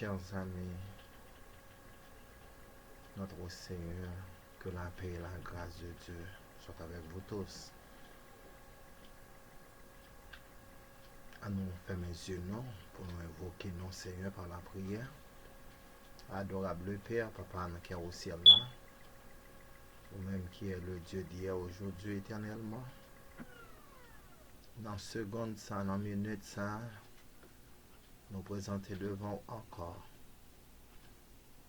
chers amis, notre Seigneur, que la paix et la grâce de Dieu soient avec vous tous. À nous fermer les yeux, non, pour nous invoquer nos Seigneur par la prière. Adorable Père, Papa, qui est au ciel là, vous-même qui est le Dieu d'hier, aujourd'hui, éternellement. Dans seconde ça, dans minute ça, nous présenter devant encore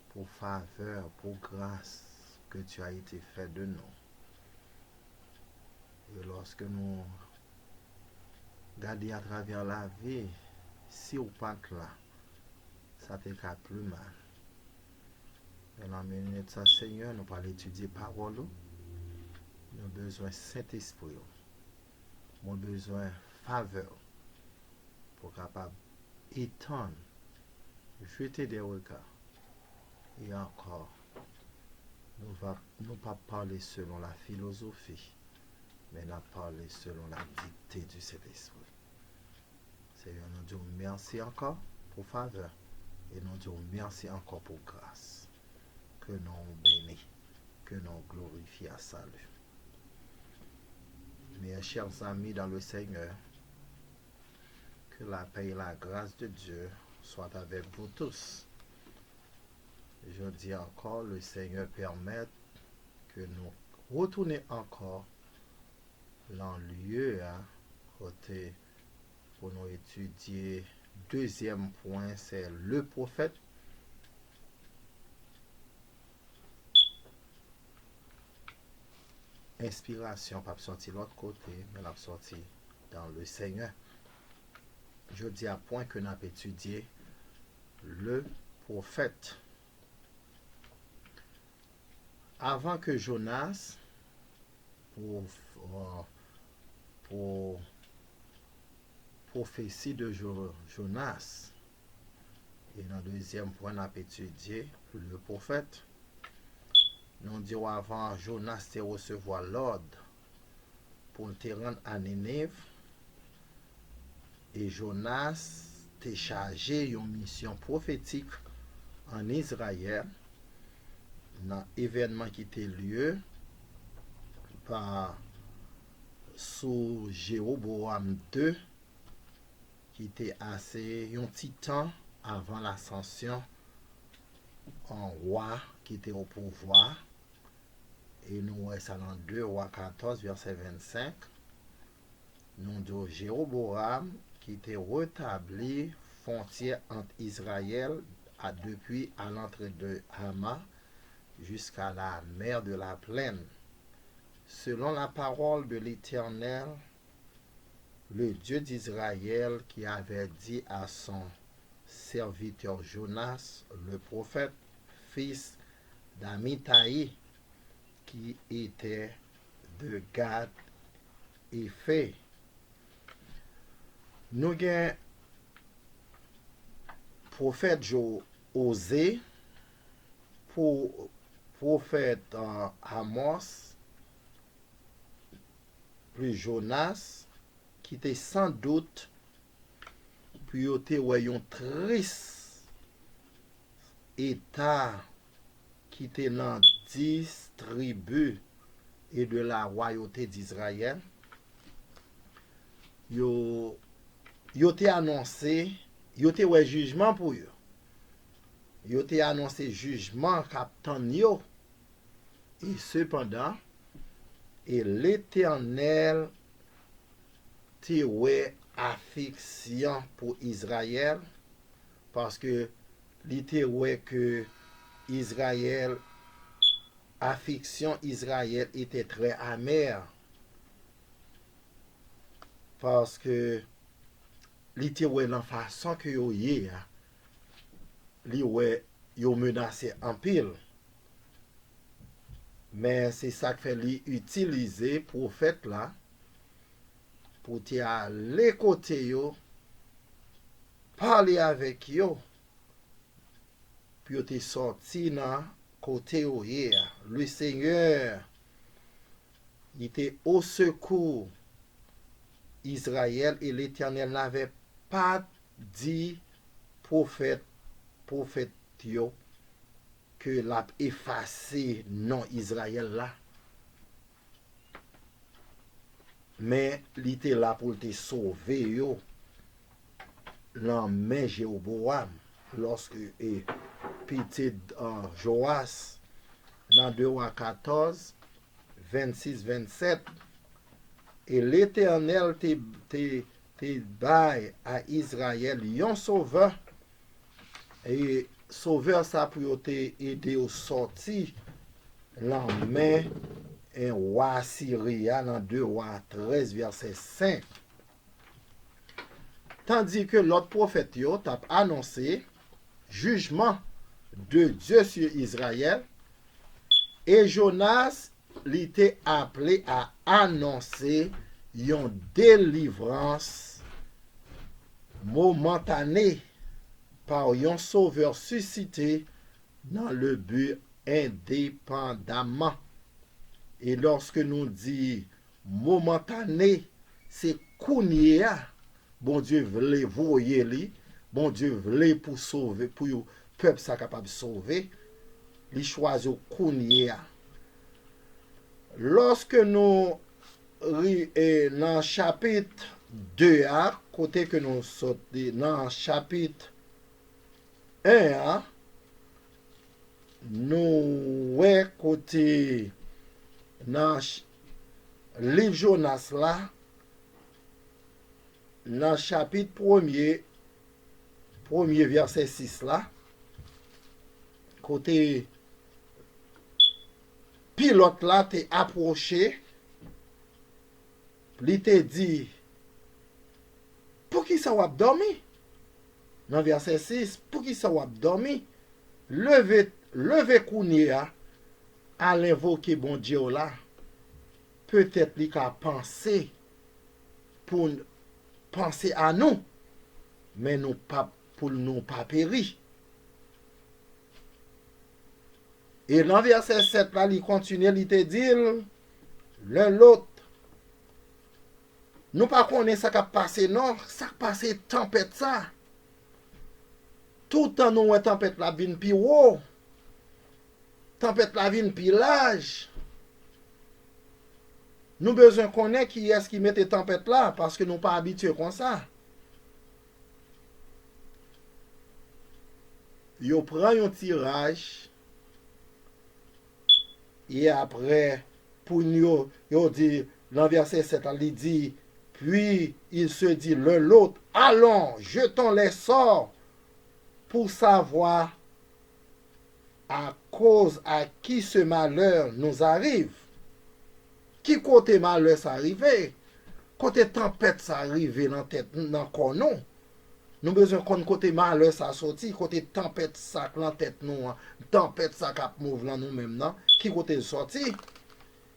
pour faveur, pour grâce que tu as été fait de nous. Et lorsque nous regardons à travers la vie, si ou pas que là, ça te fait plus mal. Dans la minute ça, Seigneur, nous allons étudier parole. Nous avons besoin de Saint-Esprit. Nous avons besoin de faveur pour capable étendre, jeter des regards. Et encore, nous pas parler selon la philosophie, mais nous parler selon la dictée du Saint-Esprit. Seigneur, nous disons merci encore pour faveur et nous disons merci encore pour grâce. Que nous bénissons, que nous glorifions à salut. Mes chers amis dans le Seigneur, que la paix et la grâce de Dieu soient avec vous tous. Je dis encore, le Seigneur permette que nous retournions encore dans le lieu côté pour nous étudier. Deuxième point, c'est le prophète. Inspiration, pas sortir de l'autre côté, mais la sortie dans le Seigneur. Je dis à point que nous avons étudié le prophète. Avant que Jonas, pour prophétie de Jonas, et dans le deuxième point, nous avons étudié le prophète. Nous disons avant Jonas te recevoir l'ordre pour te rendre à Nénive. Et Jonas te chargé une mission prophétique en Israël dans l'événement qui était lieu par sous Jéroboam II qui était assez un petit temps avant l'ascension en roi qui était au pouvoir. Et nous voyons ça dans 2 Rois 14, verset 25. Nous disons Jéroboam qui était rétabli frontière entre Israël depuis à l'entrée de Hama jusqu'à la mer de la plaine. Selon la parole de l'Éternel, le Dieu d'Israël qui avait dit à son serviteur Jonas, le prophète, fils d'Amithaï, qui était de Gad et Phé. Nous avons prophète Osée, pour prophète Amos, plus Jonas, qui était sans doute, puis il était un triste état qui était dans 10 tribus et de la royauté d'Israël. Yo te annoncé, yo te ouais jugement pour eux. Yo te annoncé jugement captain yo. Et cependant, et l'Éternel te ouais affliction pour Israël parce que l'ité ouais que Israël affliction Israël était très amère parce que l'ité ouais la façon que yo yé li ouais yo menacé en pile. Mais c'est ça que fait lui utiliser prophète là pour te aller côté yo, parler avec yo, puis yo te sorti dans côté yo hier. Le Seigneur, il était au secours Israël et l'Éternel n'avait pas dit prophète prophète yo que l'a effacé non Israël là. Mais il était là pour te sauver yo dans main Jéroboam lorsque petit Joas dans 2 rois 14 26 27 et l'Éternel te bail à Israël un sauveur et sauveur ça pour te aider au sorti la main un roi Syria dans 2 rois 13 verset 5. Tandis que l'autre prophète yo t'a annoncé jugement de Dieu sur Israël et Jonas l'était appelé à annoncer une délivrance momentanée par un sauveur suscité dans le but indépendamment. Et lorsque nous dit momentané, c'est kounia. Bon Dieu voulait voyer li, bon Dieu voulait pour sauver, pour le peuple ça capable de sauver, il choisit kounia. Lorsque nous dans chapitre 2 côté que nous sortons dans chapitre 1 nous ouais côté dans livre Jonas là dans chapitre 1er verset 6 là côté pilote là t'est approché, il te dit pour qui ça va dormir dans verset 6 pour qui ça va dormir lever kounia à l'invoquer bon Dieu là peut-être il a pensé pour penser à nous mais nous pas pour nous pas périr. Et dans verset 7 là, il continue, il te dit l'un l'autre. Nous pas connaissons ça qui a passé, non, ça qui a passé tempête ça. Tout le temps nous tempête la vine pi haut. Tempête la vine pi large. Nous besoin connaître qui est-ce qui mette tempête là parce que nous pas habitués comme ça. Yo prend un tirage et après pour nous yo dit dans verset 7 il dit puis il se dit l'un l'autre allons jetons les sorts pour savoir à cause à qui ce malheur nous arrive. Qui côté malheur ça arrivé? Côté tempête ça arrivé dans tête dans corps non. Nous besoin qu'on côté malheur ça sorti, côté tempête ça dans tête nous, tempête ça cap mouve dans nous même non. Qui côté sorti?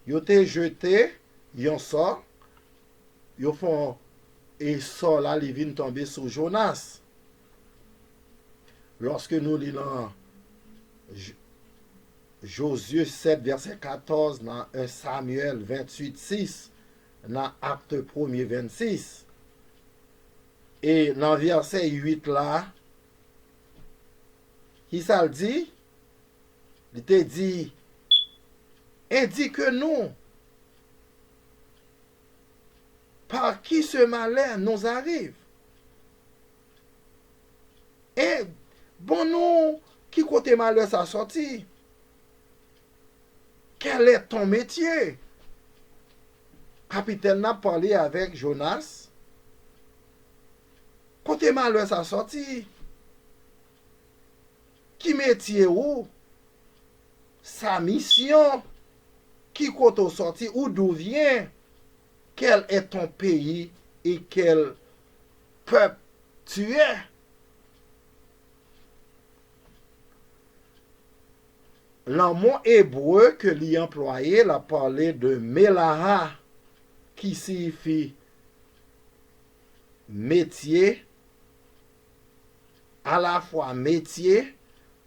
Yo te jeté, yon sort, yo font et sort là il vient tomber sur Jonas. Lorsque nous lisons Josué 7 verset 14 dans 1 Samuel 28 6 dans Acte 1er 26 et dans verset 8 là qui ça le dit? Il te dit indique-nous par qui ce malheur nous arrive. Et bon nous qui côté malheur ça sorti? Quel est ton métier? Capitaine n'a parlé avec Jonas. Côté malheur ça sorti? Qui métier ou? Sa mission? Qui côté sorti? Ou d'où vient? Quel est ton pays et quel peuple tu es? Le mot hébreu que l'y employé l'a parlé de Melaha, qui signifie métier, à la fois métier,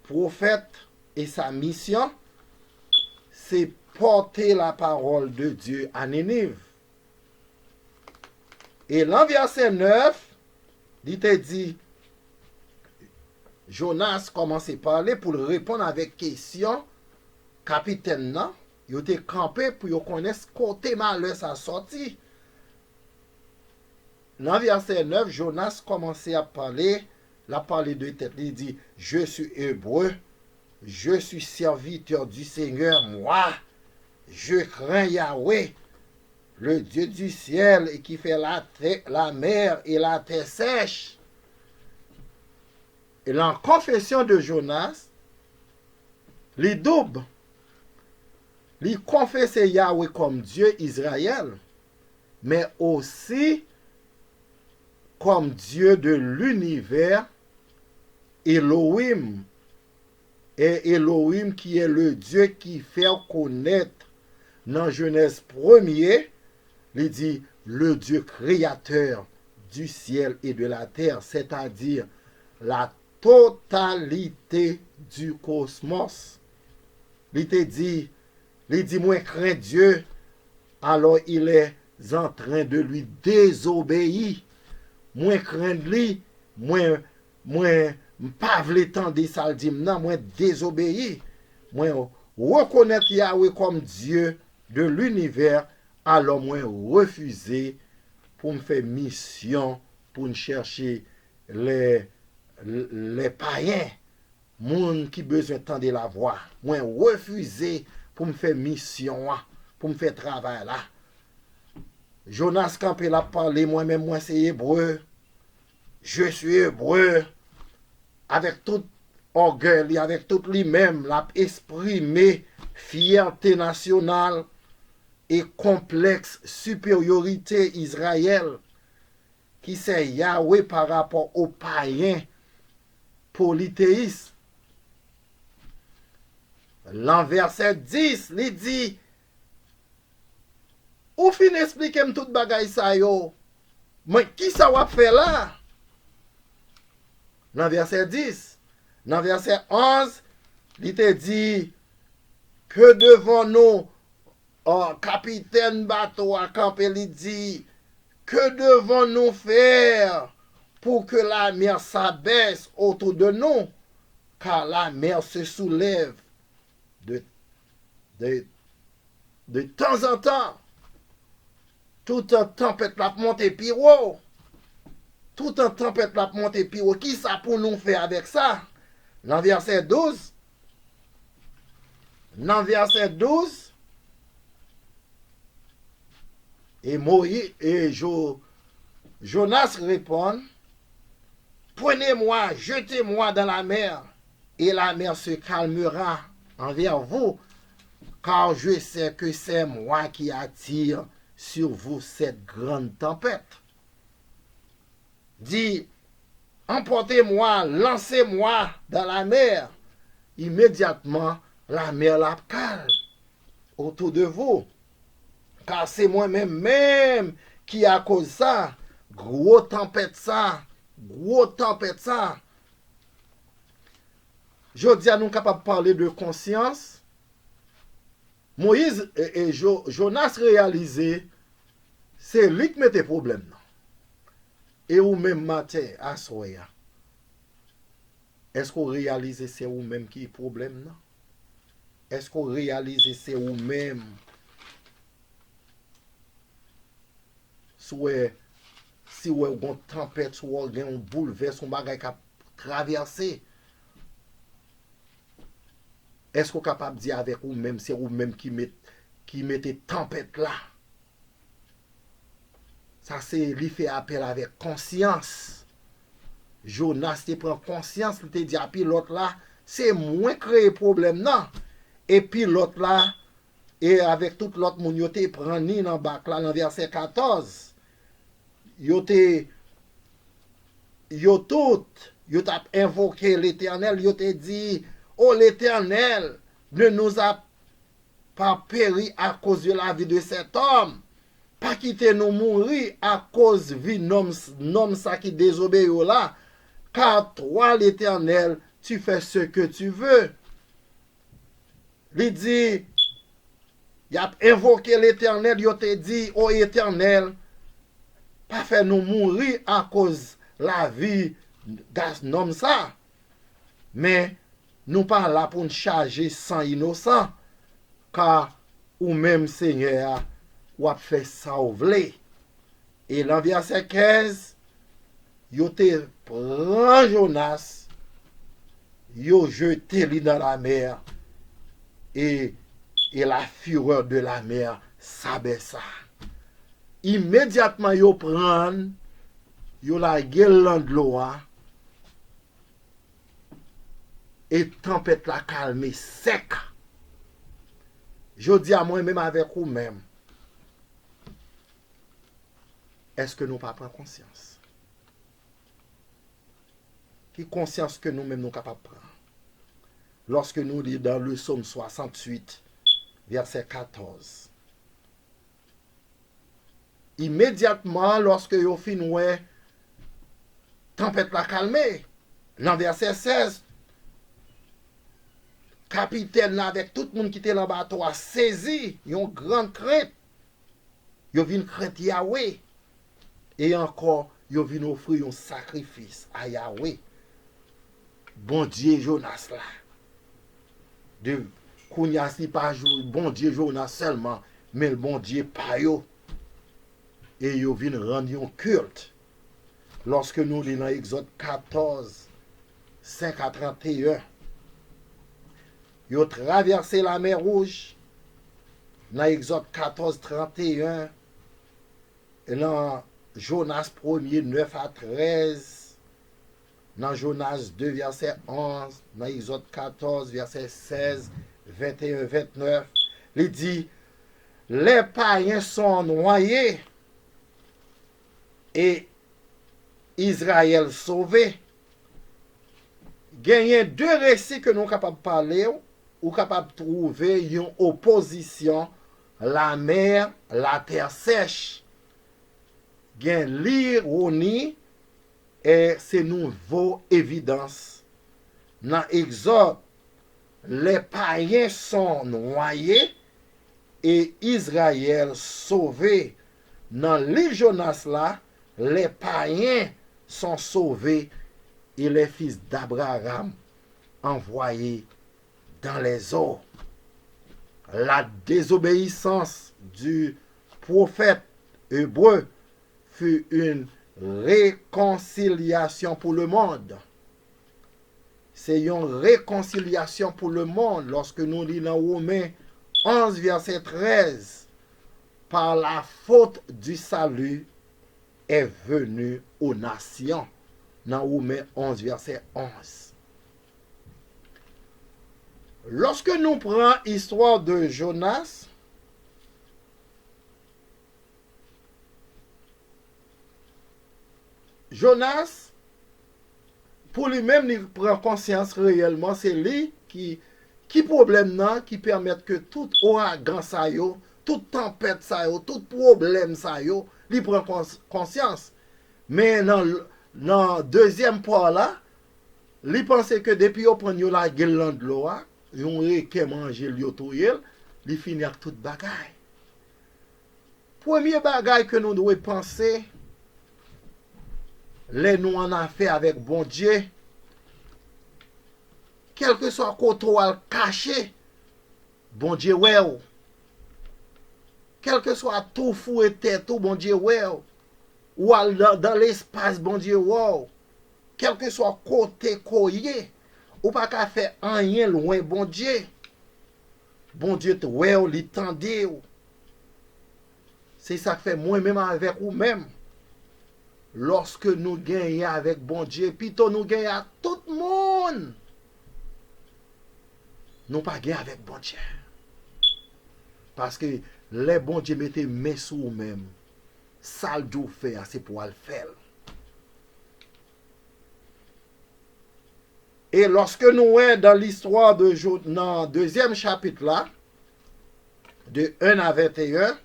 prophète et sa mission, c'est porter la parole de Dieu à Ninive. Et dans verset 9, il te dit, Jonas commence à parler pour répondre avec question. Capitaine nan, yo te campé pour yo connaisse côté malheur sa sorti. Dans verset 9, Jonas commençait à parler, la parler de tête, il dit, je suis hébreu, je suis serviteur du Seigneur, moi, je crains Yahweh, le Dieu du ciel, et qui fait la mer et la terre sèche. Et la confession de Jonas, les doubles, il confessait Yahweh comme Dieu Israël, mais aussi comme Dieu de l'univers, Elohim. Et Elohim qui est le Dieu qui fait connaître dans Genèse 1er, il dit le Dieu créateur du ciel et de la terre, c'est-à-dire la totalité du cosmos. Il dit, moi crains Dieu, alors il est en train de lui désobéir. Moi crains lui, moi pas vle tande ça dit non, moi désobéir. Moi reconnaître Yahweh comme Dieu de l'univers, alors moi refuser pour me faire mission pour chercher les païens, moun qui besoin tendre la voix. Moi refuser pour me faire mission, pour me faire travail là. Jonas Campé l'a parlé, moi-même, moi c'est hébreu. Je suis hébreu. Avec tout orgueil, avec tout lui-même, l'a exprimé fierté nationale et complexe supériorité Israël, qui c'est Yahweh par rapport aux païens polythéistes. L'an verset 10, il dit, ou fin expliquer tout bagay sa yo, mais qui ça va faire là? Dans verset 10, dans verset 11, il te dit, que devons-nous, capitaine bateau à camper, il dit, que devons-nous faire pour que la mer s'abaisse autour de nous? Car la mer se soulève de temps en temps. Tout en tempête la monte plus haut. Tout en tempête la monte plus haut. Qui ça pour nous faire avec ça? Dans verset 12. Dans verset 12. Et Moïse et Jonas répond, prenez-moi, jetez-moi dans la mer, et la mer se calmera envers vous, car je sais que c'est moi qui attire sur vous cette grande tempête. Dit, emportez-moi, lancez-moi dans la mer. Immédiatement, la mer la calme autour de vous. Car c'est moi-même qui a cause ça. Gros tempête ça. Je dis à nous capables de parler de conscience. Moïse et Jonas réalisé, c'est lui qui mettait problème. Et ou même matin, à soya. Est-ce qu'on réalise c'est ou même qui est problème non? Est-ce qu'on réalise c'est ou même si ou une tempête, soit un bouleverse, un bagage qui a traversé? Est-ce qu'on est capable de dire avec ou même, c'est ou même qui mettez tempête là? Ça, c'est lui fait appel avec conscience. Jonas te prend conscience, il te dit, puis l'autre là, c'est moins créer problème, non? Et puis l'autre là, et avec tout l'autre monde, il te prend ni dans le bac là, dans verset 14. Yo t'a invoqué l'Éternel, yo te dit, oh l'Éternel ne nous a pas péri à cause de la vie de cet homme. Pas quitter nous mourir à cause de vie nom ça qui désobéit là. Car toi l'Éternel, tu fais ce que tu veux. Il dit, il a invoqué l'Éternel, il te dit, oh Éternel, pas faire nous mourir à cause de la vie d'un homme ça. Mais nous pas là pour nous charger sans innocent. Car ou même Seigneur, ou a fait ça ou vle. Et dans verset 15, yo te prend Jonas, yo jeté lui dans la mer, et la fureur de la mer s'abaissa. Immédiatement yo prend, yo la gueule de l'eau, et tempête la calme sec. Je dis à moi même avec vous même, est-ce que nous pas prendre conscience? Qui conscience que nous-mêmes nous capables de prendre? Lorsque nous lisons dans le psaume 68, verset 14. Immédiatement, lorsque vous finissez, tempête la calmer. Dans verset 16, capitaine avec tout le monde qui était dans le bateau a saisi une grande crainte. Ils viennent craindre Yahweh. Et encore, ils viennent offrir un sacrifice à Yahweh. Bon Dieu Jonas là. De Kounia si pas bon Dieu Jonas seulement, mais le bon Dieu pas yo. Et ils viennent rendre un culte. Lorsque nous lisons dans Exode 14, 5 à 31, ils ont traversé la mer Rouge. Dans Exode 14, 31, et dans Jonas 1er, 9 à 13, dans Jonas 2, verset 11, dans Exode 14, verset 16, 21, 29, il dit, les païens sont noyés et Israël sauvé. Il y a deux récits que nous sommes capables de parler ou capables de trouver une opposition, la mer, la terre sèche. Il y a l'ironie et c'est nouveau évidence. Dans Exode, les païens sont noyés et Israël sauvé. Dans l'île Jonas là, les païens sont sauvés et les fils d'Abraham envoyés dans les eaux. La désobéissance du prophète hébreu fut une réconciliation pour le monde. C'est une réconciliation pour le monde lorsque nous lisons dans Romains 11, verset 13. Par la faute du salut est venu aux nations. Dans Romains 11, verset 11. Lorsque nous prenons l'histoire de Jonas, Jonas, pour lui-même, il prend conscience réellement, c'est lui qui problème nan, qui permet que tout ouragan ça yo, toute tempête ça yo, tout problème ça yo, il prend conscience. Mais dans deuxième point là, il pensait que depuis qu'on prend la gueule de l'eau, yon reke manger li otoyel, li finit avec toute bagaille. Premier bagaille que nous devons penser, les nous en affaire avec bon Dieu, quel que soit côté ou caché, bon Dieu ouais. Quel que soit tout fou et tête, bon Dieu ouais. Ou dans l'espace, bon Dieu ouais. Quel que soit côté koye, ou pas qu'à faire rien loin bon Dieu. Bon Dieu te ouais, li tende. C'est ça que fait moi-même avec vous-même. Lorsque nous gagnons avec bon Dieu, plutôt nous gagnons à tout le monde. Nous pas gagner avec bon Dieu. Parce que les bon Dieu mettaient main sur vous-même. Ça le fait, c'est pour le faire. Et lorsque nous sommes dans l'histoire de dans le deuxième chapitre là, de 1 à 21,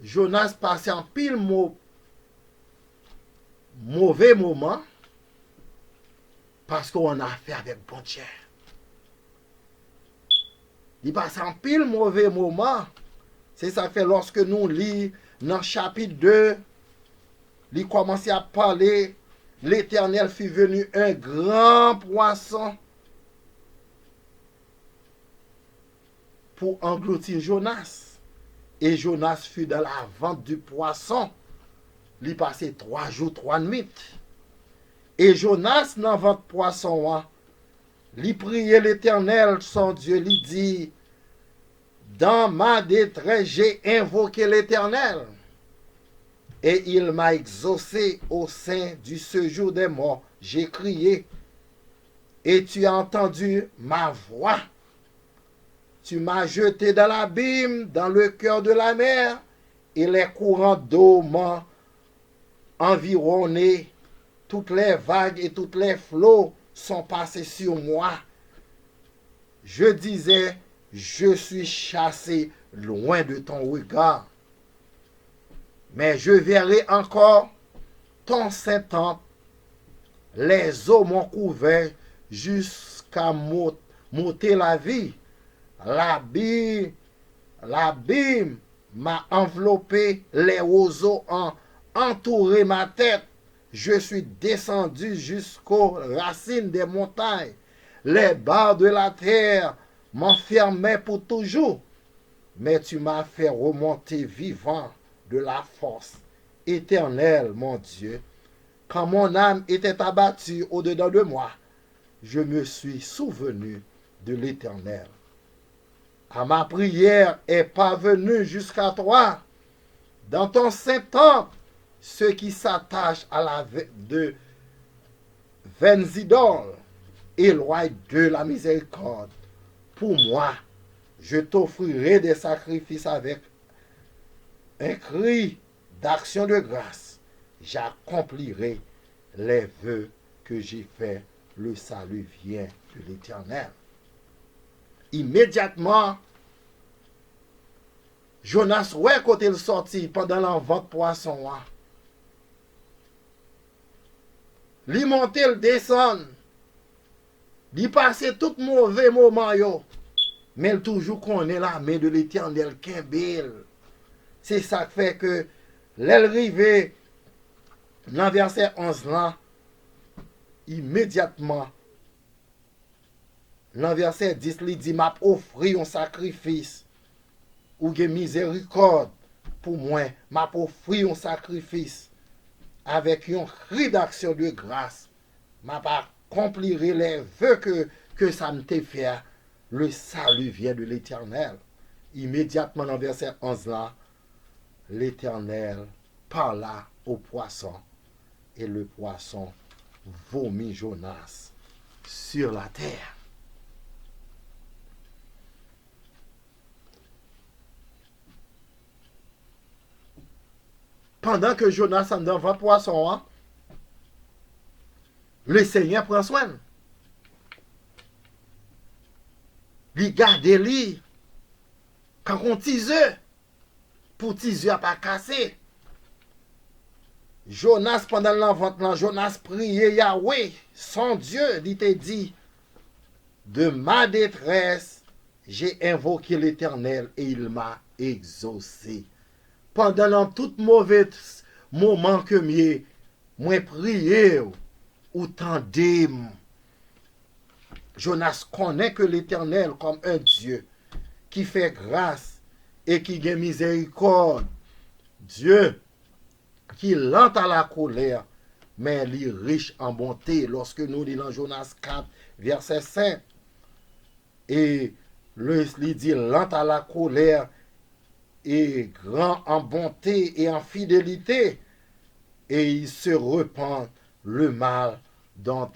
Jonas passe en pile mauvais moment parce qu'on a fait avec bon Dieu. Il passe en pile mauvais moment. C'est ça fait lorsque nous lisons dans le chapitre 2, il commence à parler, l'Éternel fit venir un grand poisson pour engloutir Jonas. Et Jonas fut dans la vente du poisson. Il passait 3 jours, 3 nuits. Et Jonas, dans la vente poisson, il priait l'Éternel, son Dieu, il dit, dans ma détresse, j'ai invoqué l'Éternel. Et il m'a exaucé au sein du séjour des morts. J'ai crié, et tu as entendu ma voix. Tu m'as jeté dans l'abîme, dans le cœur de la mer, et les courants d'eau m'ont environné. Toutes les vagues et tous les flots sont passés sur moi. Je disais, je suis chassé loin de ton regard. Mais je verrai encore ton saint temple. Les eaux m'ont couvert jusqu'à m'ôter la vie. L'abîme m'a enveloppé, les roseaux ont entouré ma tête. Je suis descendu jusqu'aux racines des montagnes. Les barres de la terre m'enfermaient pour toujours. Mais tu m'as fait remonter vivant de la force éternelle, mon Dieu. Quand mon âme était abattue au-dedans de moi, je me suis souvenu de l'Éternel. Ma prière est parvenue jusqu'à toi. Dans ton saint temple, ceux qui s'attachent à la de vaines idoles éloignent de la miséricorde. Pour moi, je t'offrirai des sacrifices avec un cri d'action de grâce. J'accomplirai les vœux que j'ai faits. Le salut vient de l'Éternel. Immédiatement, Jonas, ouais, quand il sortit pendant l'envente poisson, il monte, il descend, il passe tout mauvais moment, mais il toujours connaît la main de l'Éternel, Kimbel. C'est ça qui fait que l'arrivée dans verset 11 là, immédiatement, dans verset 10, il dit, m'a offri un sacrifice, ou que miséricorde pour moi, m'a offri un sacrifice, avec un cri d'action de grâce, m'a accomplirai les vœux que ça me t'a fait, le salut vient de l'Éternel. Immédiatement dans verset 11 là, l'Éternel parla au poisson, et le poisson vomit Jonas sur la terre. Pendant que Jonas en dans le poisson, le Seigneur prend soin. Il garde lui quand on tise, pour tiser à pas casser. Jonas, pendant l'envente, Jonas priait Yahweh, son Dieu, il te dit, de ma détresse, j'ai invoqué l'Éternel et il m'a exaucé. Pendant tout mauvais moment que moi prié ou tendez, Jonas connaît que l'Éternel comme un Dieu qui fait grâce et qui a miséricorde. Dieu qui lent à la colère, mais il est riche en bonté. Lorsque nous lisons Jonas 4, verset 5, et il dit lent à la colère, et grand en bonté et en fidélité, et il se repent le mal dont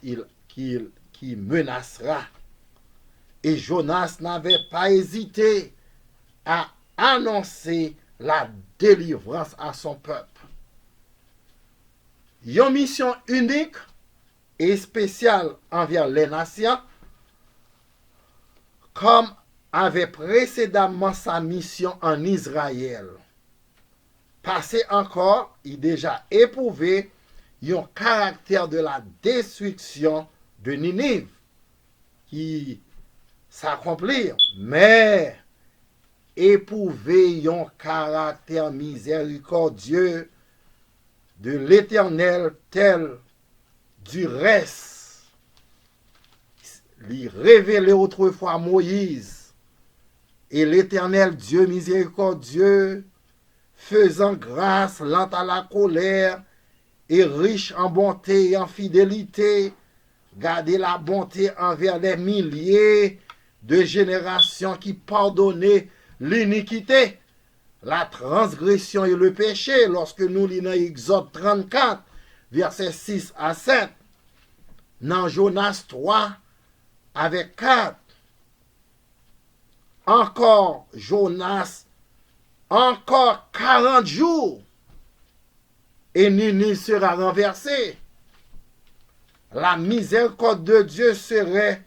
qui menacera. Et Jonas n'avait pas hésité à annoncer la délivrance à son peuple. Une mission unique et spéciale envers les nations, comme avait précédemment sa mission en Israël. Passé encore, il déjà éprouvé un caractère de la destruction de Ninive qui s'accomplit, mais éprouvé un caractère miséricordieux de l'Éternel tel Du reste, lui révélait autrefois Moïse, et l'Éternel Dieu miséricordieux, faisant grâce, lent à la colère, et riche en bonté et en fidélité, gardait la bonté envers les milliers de générations qui pardonnaient l'iniquité, la transgression et le péché, lorsque nous lisons Exode 34, versets 6 à 7, dans Jonas 3, avec 4. Encore Jonas, encore 40 jours, et Ninive sera renversée. La miséricorde de Dieu serait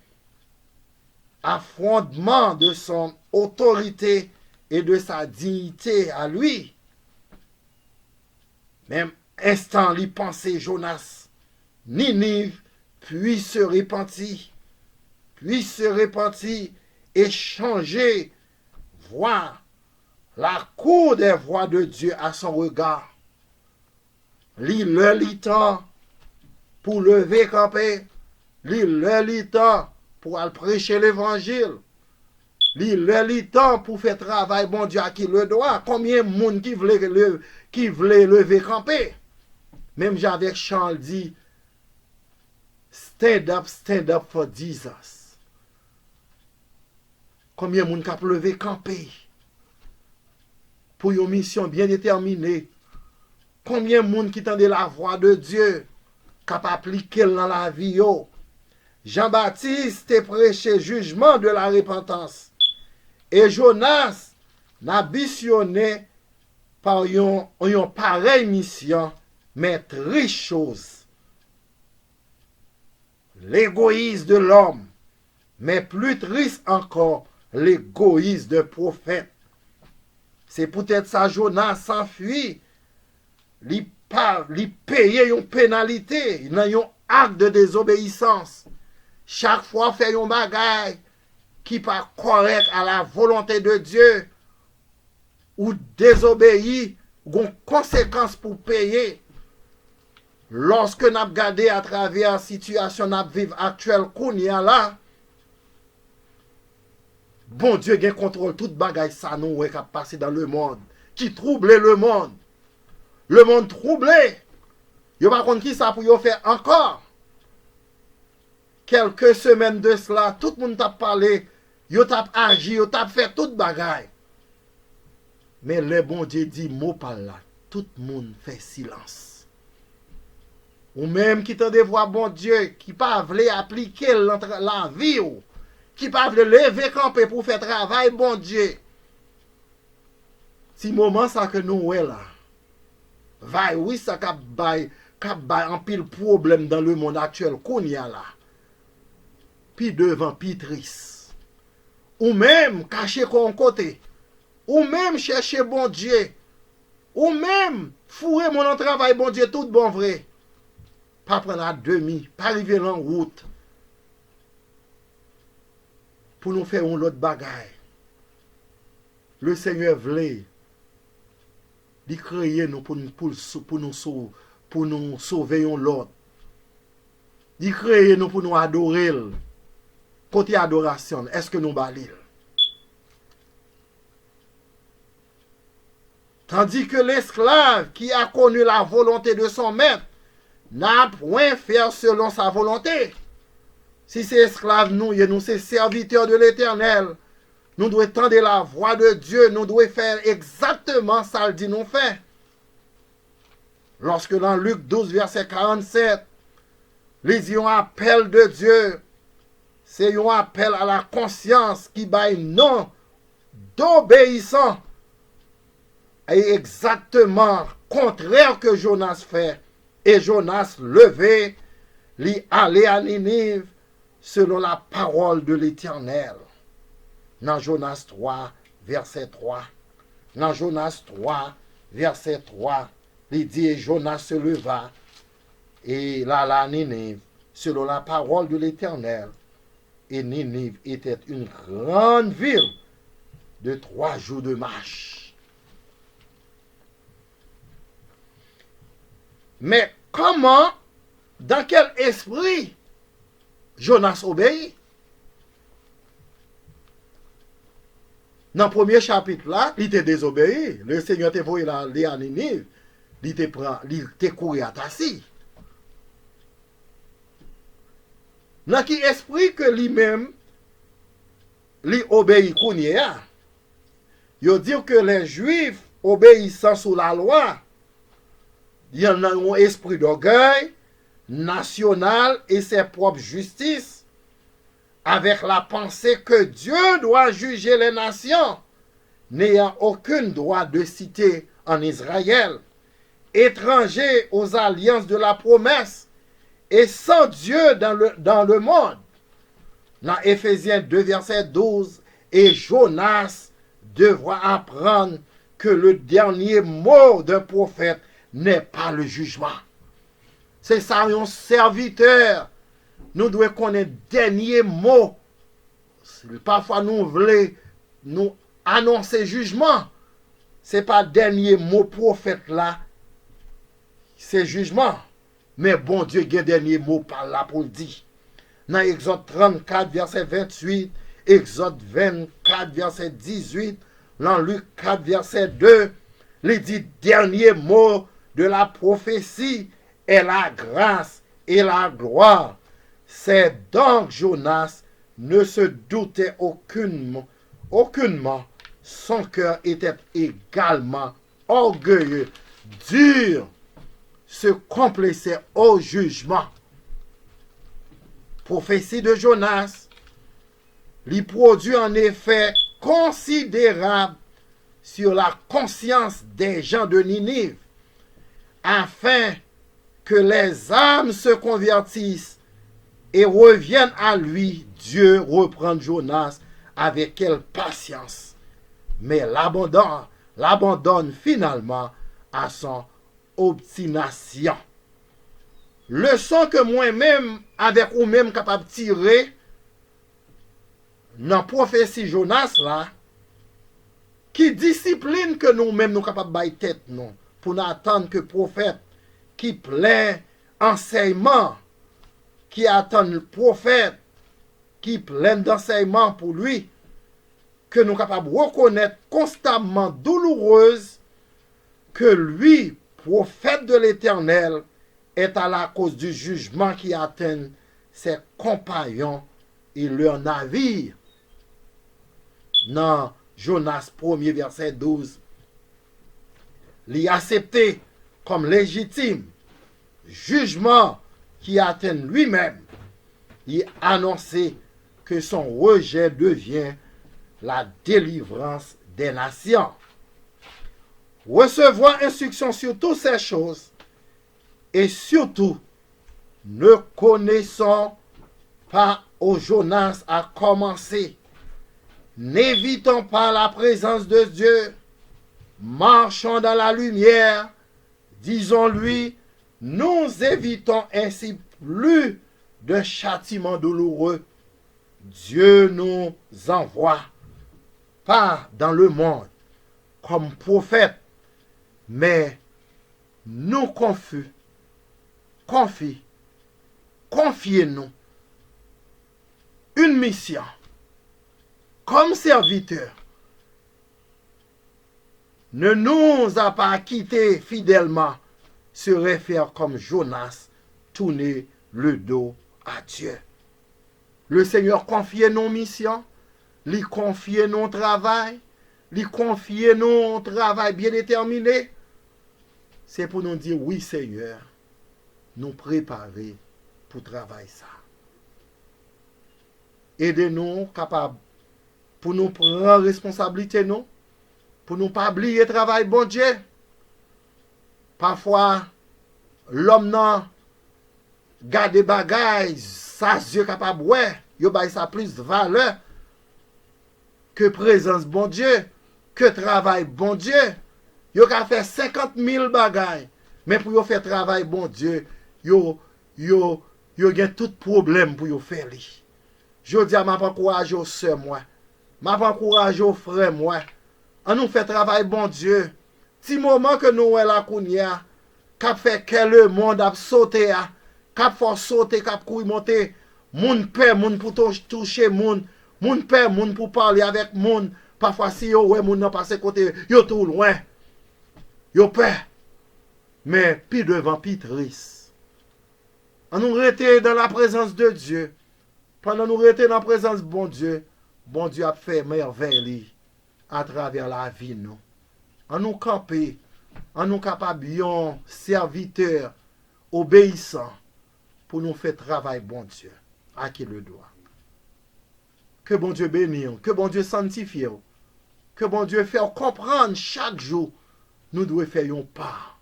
à fondement de son autorité et de sa dignité à lui. Même instant, l'y pensait Jonas, Ninive, puis se repentit, et changer, voir la cour des voies de Dieu à son regard. Le temps pour lever camper, le temps pour aller prêcher l'évangile, le temps pour faire travail bon Dieu à qui le doit. Combien de monde qui voulait lever camper? Même j'avais Charles dit, stand up for Jesus. Combien de monde qui a levé camper pour une mission bien déterminée? Combien de monde qui tendait la voix de Dieu capable d'appliquer dans la vie? Jean-Baptiste est prêché jugement de la repentance. Et Jonas n'a missionné par une pareille mission, mais triste chose. L'égoïsme de l'homme, mais plus triste encore, l'égoïsme de prophète. C'est peut-être ça Jonas s'enfuit. Il paye une pénalité, il a un acte de désobéissance. Chaque fois, fait un bagage qui n'est pas correct à la volonté de Dieu, ou désobéit, ou une conséquence pour payer. Lorsque nous avons regardé à travers la situation actuelle qu'on y a là, bon Dieu a contrôle tout bagage ça nous qui a passé dans le monde, qui troublait le monde. Le monde troublé. Yo pas contre qui ça pour yo faire encore. Quelques semaines de cela, tout le monde t'a parlé, yo t'a agi, yo t'a fait toute bagaille. Mais le bon Dieu dit mot par là, tout le monde fait silence. Ou même qui t'a voir bon Dieu, qui pas voulu appliquer la vie, qui pas voulu lever camper pour faire travail bon Dieu. Si moment ça que nous est là. Va oui ça cap bay en pile problème dans le monde actuel qu'on y a là. Puis devant puis triste. Ou même cacher qu'on côté. Ou même chercher bon Dieu. Ou même fourrer mon travail bon Dieu tout bon vrai. Pas prendre à demi, pas arriver en route. Pour nous faire une autre bagaille. Le Seigneur voulait il créer nous pour nous sauver l'autre. Il crée nous pour nous adorer. Côté adoration, est-ce que nous balil? Tandis que l'esclave qui a connu la volonté de son maître n'a point fait selon sa volonté. Si c'est esclave nous c'est serviteurs de l'Éternel, nous devons tendre la voix de Dieu, nous devons faire exactement ça qu'il dit nous faire. Lorsque dans Luc 12, verset 47, les un appel de Dieu, c'est un appel à la conscience qui baille non d'obéissant. Et exactement contraire que Jonas fait. Et Jonas levé, lui aller à Ninive selon la parole de l'Éternel. Dans Jonas 3, verset 3. Dans Jonas 3, verset 3, il dit, Jonas se leva et la Ninive, selon la parole de l'Éternel. Et Ninive était une grande ville de 3 jours de marche. Mais comment dans quel esprit Jonas obéit? Dans le premier chapitre là, il était désobéi. Le Seigneur t'a voulu aller à Ninive. Il t'a couru à Tassi. Dans quel esprit que lui-même, lui obéit Kounia? Il dit que les Juifs obéissant sous la loi, il y en a un esprit d'orgueil national et ses propres justices, avec la pensée que Dieu doit juger les nations, n'ayant aucun droit de cité en Israël, étrangers aux alliances de la promesse, et sans Dieu dans le monde. Dans Éphésiens 2, verset 12, et Jonas devra apprendre que le dernier mot d'un prophète n'est pas le jugement. C'est ça, un serviteur. Nous devons connaître le dernier mot. Parfois, nous voulons nous annoncer jugement. Ce n'est pas le dernier mot prophète là. C'est jugement. Mais bon Dieu, il y a un dernier mot par là pour le dire. Dans Exode 34, verset 28, Exode 24, verset 18, dans Luc 4, verset 2, il dit dernier mot de la prophétie est la grâce et la gloire. C'est donc Jonas ne se doutait aucunement, son cœur était également orgueilleux, dur, se complaisait au jugement. Prophétie de Jonas, lui produit en effet considérable sur la conscience des gens de Ninive, afin que les âmes se convertissent et reviennent à lui. Dieu reprend Jonas avec quelle patience, mais l'abandonne finalement à son obstination. Leçon que moi-même, avec vous-même, capable de tirer dans la prophétie Jonas là, qui discipline que nous-mêmes nous capables de bailler tête non, pour n'attendre que prophète qui plein enseignement, qui attend le prophète qui plein d'enseignement pour lui, que nous capables de reconnaître constamment douloureuse que lui, prophète de l'Éternel, est à la cause du jugement qui atteint ses compagnons et leurs navires. Dans Jonas 1er verset 12, l'y accepté comme légitime jugement qui atteint lui-même, il annoncé que son rejet devient la délivrance des nations. Recevoir instruction sur toutes ces choses et surtout ne connaissons pas où Jonas a commencé. N'évitons pas la présence de Dieu. Marchons dans la lumière. Disons-lui, nous évitons ainsi plus de châtiments douloureux. Dieu nous envoie pas dans le monde comme prophète, mais nous confiez-nous une mission comme serviteur. Ne nous a pas quittés fidèlement, serait faire comme Jonas, tourner le dos à Dieu. Le Seigneur confie nos missions, lui confie nos travail, lui confie nos travail bien déterminé. C'est pour nous dire, oui Seigneur, nous préparer pour travailler ça. Aidez-nous capables pour nous prendre responsabilité, nous, pour nous pas oublier le travail, bon Dieu. Parfois, l'homme n'a garde des bagailles, ça Dieu capable, ouais, il a ça plus de valeur que présence, bon Dieu, que travail, bon Dieu. Il a fait 50 000 bagailles, mais pour faire travail, bon Dieu, il a tout problème pour faire. Je dis à ma encourage aux soeurs, moi. M'a encourage aux frères, moi. On nous fait travail, bon Dieu. Petit moment que nous est là, qu'a fait que le monde a sauté, Cap faut sauter, cap courir monter. Moun peur, moun pour toucher moun. Moun peur, moun pour parler avec moun. Parfois si yo ouais moun nan passe côté, yo tout loin. Yo peur. Mais puis devant, puis triste. On nous rester dans la présence de Dieu. Pendant nous rester dans la présence de bon Dieu a fait merveille à travers la vie nous. On nous camper, on nous capable un serviteur obéissant pour nous faire travail bon Dieu à qui le doit. Que bon Dieu bénisse, que bon Dieu sanctifie, que bon Dieu fasse comprendre chaque jour nous devons faire un pas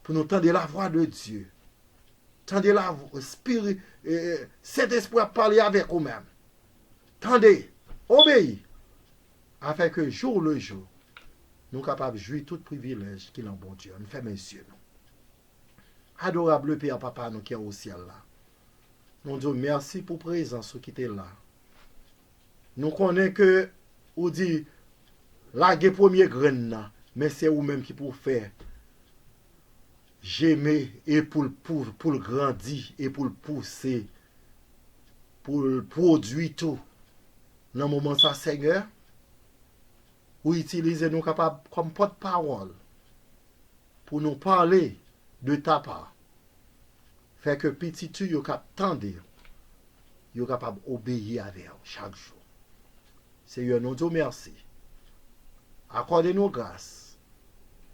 pour nous tendre la voix de Dieu. Tendez la spirit, cet esprit à parler avec vous-même. Tendez, obéissez, afin que jour le jour, nous sommes capables de jouir tout privilège qu'il a en bon Dieu. Nous faisons messieurs. Adorable Père, Papa, nous qui est au ciel là. Nous disons merci pour la présence qui était là. Nous connaissons que, on dit, la première graine, mais c'est vous-même qui pour faire. J'aimais et pour le grandir et pour le pousser, pour le produire tout. Dans le moment ça, Seigneur, ou utiliser nous capables comme porte-parole pour nous parler de ta part. Fait que petit tu yo cap tendre, yo capable obéir avec chaque jour. Seigneur, nous te merci. Accordez-nous grâce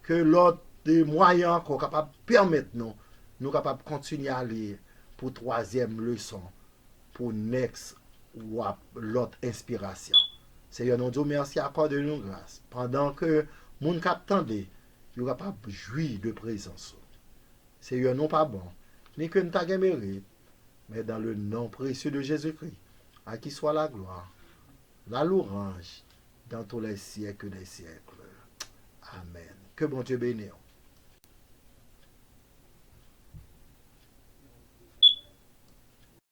que l'autre des moyens qu'on est capable de permettre nous capables de continuer à aller pour troisième leçon, pour next ou l'autre inspiration. Seigneur, nous disons merci, accorde-nous grâce. Pendant que moun k'ap tande, yo capable de jouir de présence. Seigneur, non pas bon, ni que nous t'avons mérite, mais dans le nom précieux de Jésus-Christ, à qui soit la gloire, la louange, dans tous les siècles des siècles. Amen. Que bon Dieu bénisse.